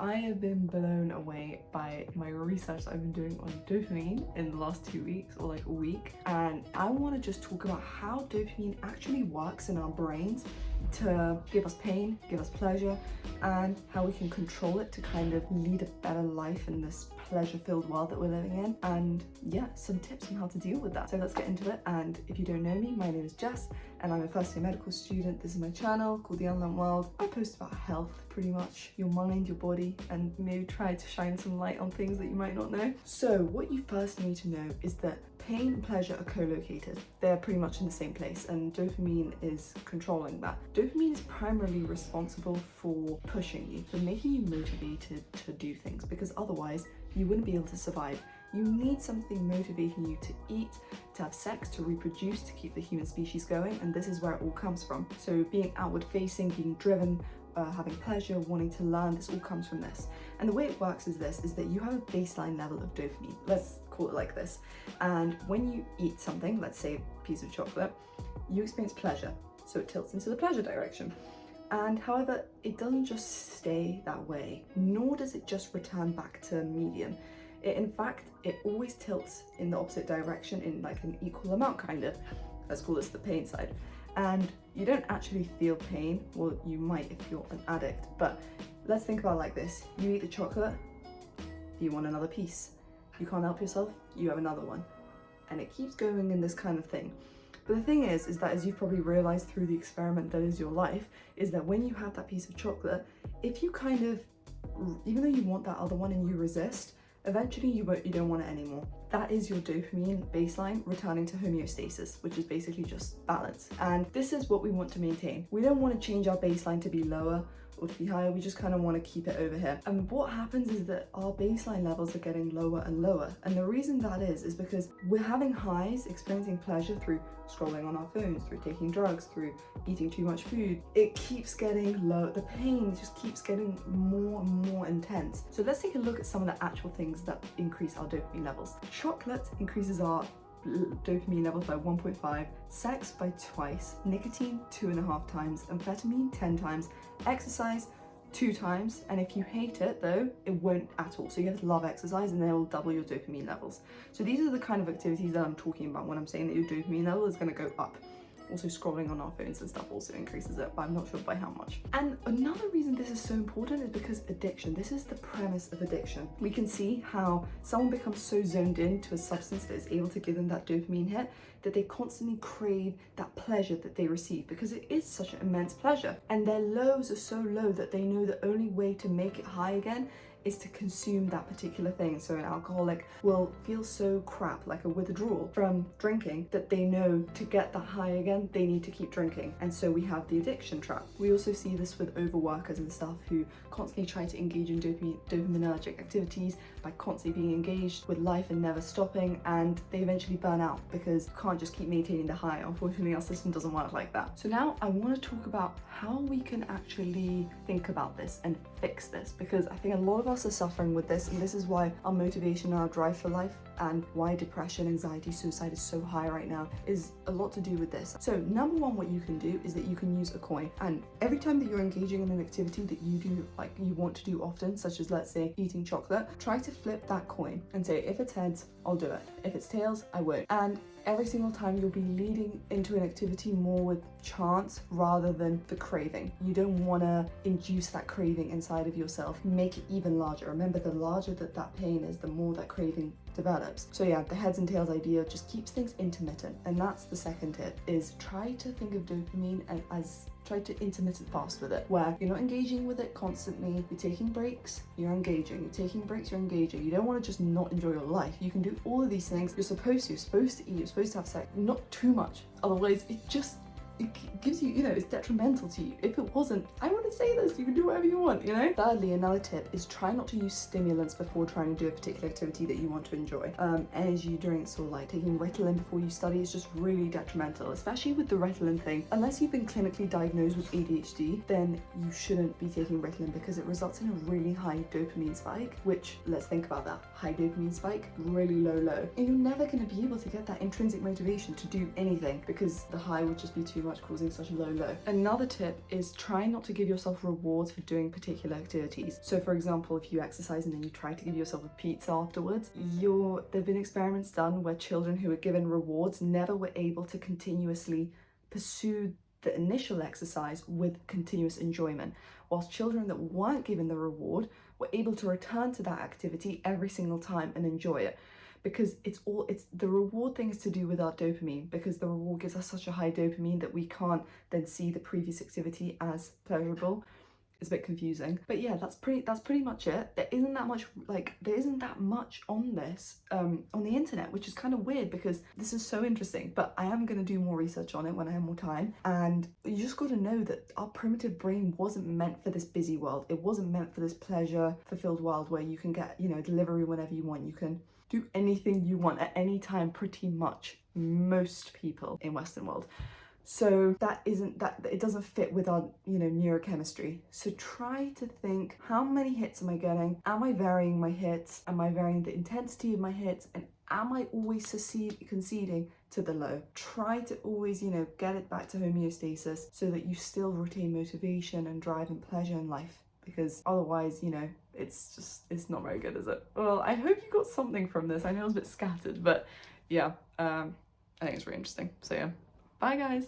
I have been blown away by my research that I've been doing on dopamine in the last 2 weeks or like a week, and I want to just talk about how dopamine actually works in our brains to give us pain, give us pleasure, and how we can control it to kind of lead a better life in this pleasure-filled world that we're living in, and yeah, some tips on how to deal with that. So let's get into it. And if you don't know me, my name is Jess and I'm a first-year medical student. This is my channel called The Unlearned World. I post about health, pretty much, your mind, your body, and maybe try to shine some light on things that you might not know. So what you first need to know is that pain and pleasure are co-located. They're pretty much in the same place, and dopamine is controlling that. Dopamine is primarily responsible for pushing you, for making you motivated to do things, because otherwise you wouldn't be able to survive. You need something motivating you to eat, to have sex, to reproduce, to keep the human species going, and this is where it all comes from. So being outward facing, being driven, having pleasure, wanting to learn, this all comes from this. And the way it works is this, is that you have a baseline level of dopamine, let's call it like this. And when you eat something, let's say a piece of chocolate, you experience pleasure. So it tilts into the pleasure direction. And however, it doesn't just stay that way, nor does it just return back to medium. In fact, it always tilts in the opposite direction in like an equal amount, kind of. Let's call this the pain side. And you don't actually feel pain. Well, you might if you're an addict, but let's think about it like this. You eat the chocolate, you want another piece. You can't help yourself, you have another one. And it keeps going in this kind of thing. But the thing is that, as you've probably realized through the experiment that is your life, is that when you have that piece of chocolate, if you kind of, even though you want that other one and you resist, eventually you don't want it anymore. That is your dopamine baseline returning to homeostasis, which is basically just balance. And this is what we want to maintain. We don't want to change our baseline to be lower or to be higher, we just kind of want to keep it over here. And what happens is that our baseline levels are getting lower and lower. And the reason that is because we're having highs, experiencing pleasure through scrolling on our phones, through taking drugs, through eating too much food. It keeps getting low, the pain just keeps getting more and more intense. So let's take a look at some of the actual things that increase our dopamine levels. Chocolate increases our dopamine levels by 1.5, sex by twice, nicotine 2.5 times, amphetamine 10 times, exercise 2 times, and if you hate it though, it won't at all. So you have to love exercise and they'll double your dopamine levels. So these are the kind of activities that I'm talking about when I'm saying that your dopamine level is going to go up. Also scrolling on our phones and stuff also increases it, but I'm not sure by how much. And another reason this is so important is because addiction. This is the premise of addiction. We can see how someone becomes so zoned into a substance that is able to give them that dopamine hit that they constantly crave that pleasure that they receive, because it is such an immense pleasure. And their lows are so low that they know the only way to make it high again is to consume that particular thing. So an alcoholic will feel so crap, like a withdrawal from drinking, that they know to get the high again, they need to keep drinking. And so we have the addiction trap. We also see this with overworkers and stuff who constantly try to engage in dopaminergic activities by constantly being engaged with life and never stopping, and they eventually burn out because you can't just keep maintaining the high. Unfortunately, our system doesn't work like that. So now I want to talk about how we can actually think about this and fix this, because I think a lot of us are suffering with this, and this is why our motivation and our drive for life and why depression, anxiety, suicide is so high right now is a lot to do with this. So number one, what you can do is that you can use a coin, and every time that you're engaging in an activity that you do, like you want to do often, such as let's say eating chocolate, try to flip that coin and say, if it's heads, I'll do it. If it's tails, I won't. And every single time you'll be leading into an activity more with chance rather than the craving. You don't want to induce that craving inside of yourself. Make it even larger. Remember, the larger that pain is, the more that craving develops. So yeah, the heads and tails idea just keeps things intermittent. And that's the second tip, is try to think of dopamine as try to intermittent fast with it, where you're not engaging with it constantly. You're taking breaks, you're engaging. You're taking breaks, you're engaging. You don't want to just not enjoy your life. You can do all of these things. You're supposed to eat, you're supposed to have sex, not too much. Otherwise, it gives you, it's detrimental to you. If it wasn't, I wouldn't say this, you can do whatever you want, Thirdly, another tip is try not to use stimulants before trying to do a particular activity that you want to enjoy. Energy drinks or like taking Ritalin before you study is just really detrimental, especially with the Ritalin thing. Unless you've been clinically diagnosed with ADHD, then you shouldn't be taking Ritalin because it results in a really high dopamine spike, which, let's think about that, high dopamine spike, really low. And you're never going to be able to get that intrinsic motivation to do anything because the high would just be too much, causing such a low. Another tip is try not to give yourself yourself rewards for doing particular activities. So for example, if you exercise and then you try to give yourself a pizza afterwards, there've been experiments done where children who were given rewards never were able to continuously pursue the initial exercise with continuous enjoyment, whilst children that weren't given the reward were able to return to that activity every single time and enjoy it. Because it's the reward thing is to do with our dopamine, because the reward gives us such a high dopamine that we can't then see the previous activity as pleasurable. It's a bit confusing, but yeah, that's pretty much it. There isn't that much on this on the internet, which is kind of weird because this is so interesting. But I am going to do more research on it when I have more time, and you just got to know that our primitive brain wasn't meant for this busy world. It wasn't meant for this pleasure fulfilled world where you can get, you know, delivery whenever you want. You can do anything you want at any time, pretty much most people in Western world. So it doesn't fit with our, you know, neurochemistry. So try to think, how many hits am I getting? Am I varying my hits? Am I varying the intensity of my hits? And am I always conceding to the low? Try to always, you know, get it back to homeostasis so that you still retain motivation and drive and pleasure in life. Because otherwise, you know, it's not very good, is it? Well, I hope you got something from this. I know it was a bit scattered, but yeah, I think it's really interesting. So yeah. Bye guys!